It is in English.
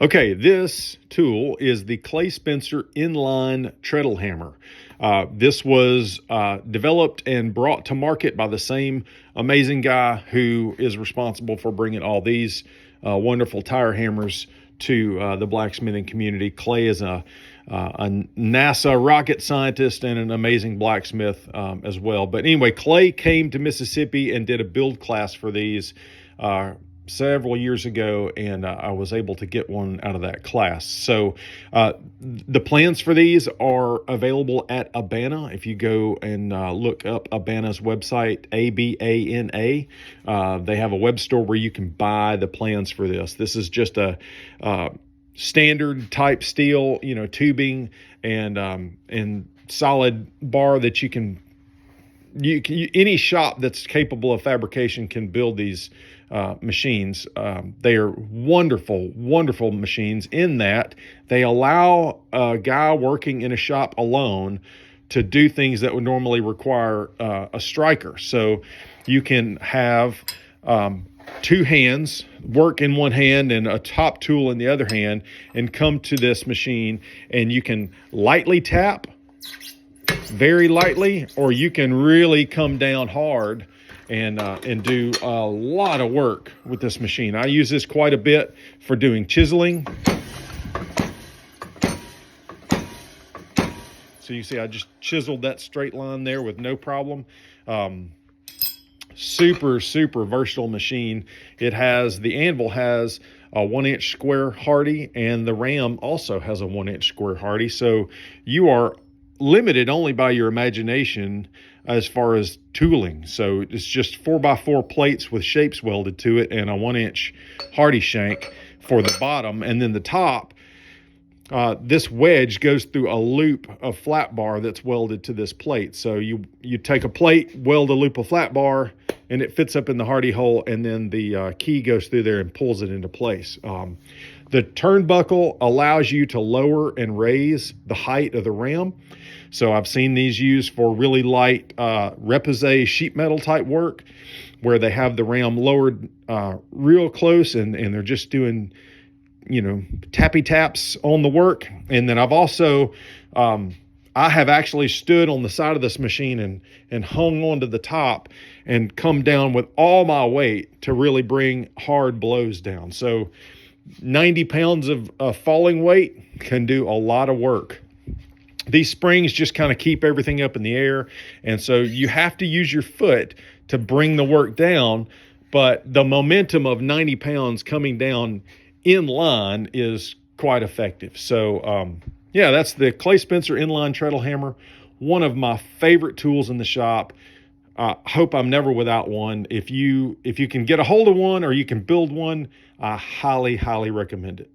Okay, this tool is the Clay Spencer Inline Treadle hammer. This was developed and brought to market by the same amazing guy who is responsible for bringing all these wonderful tire hammers to the blacksmithing community. Clay is a NASA rocket scientist and an amazing blacksmith as well. But anyway, Clay came to Mississippi and did a build class for these several years ago, and I was able to get one out of that class. So the plans for these are available at Abana. If you go and look up Abana's website, ABANA, they have a web store where you can buy the plans for this. This is just a standard type steel, tubing and solid bar that you can any shop that's capable of fabrication can build these machines. They are wonderful, wonderful machines in that they allow a guy working in a shop alone to do things that would normally require a striker. So you can have two hands, work in one hand and a top tool in the other hand, and come to this machine, and you can lightly tap, very lightly, or you can really come down hard and do a lot of work with this machine. I use this quite a bit for doing chiseling. So you see I just chiseled that straight line there with no problem. Super versatile machine. The anvil has a 1-inch square Hardy, and the ram also has a 1-inch square Hardy. So you are limited only by your imagination as far as tooling. So it's just 4x4 plates with shapes welded to it and a 1-inch Hardy shank for the bottom. And then the top, this wedge goes through a loop of flat bar that's welded to this plate. So you take a plate, weld a loop of flat bar, and it fits up in the Hardy hole, and then the key goes through there and pulls it into place. The turnbuckle allows you to lower and raise the height of the ram. So I've seen these used for really light repoussé sheet metal type work, where they have the ram lowered real close, and they're just doing tappy taps on the work. And then I've also I have actually stood on the side of this machine and hung onto the top and come down with all my weight to really bring hard blows down. So 90 pounds of falling weight can do a lot of work. These springs just kind of keep everything up in the air, and so you have to use your foot to bring the work down, but the momentum of 90 pounds coming down in line is quite effective. So yeah, that's the Clay Spencer Inline Treadle Hammer, one of my favorite tools in the shop. I hope I'm never without one. If you can get a hold of one or you can build one, I highly recommend it.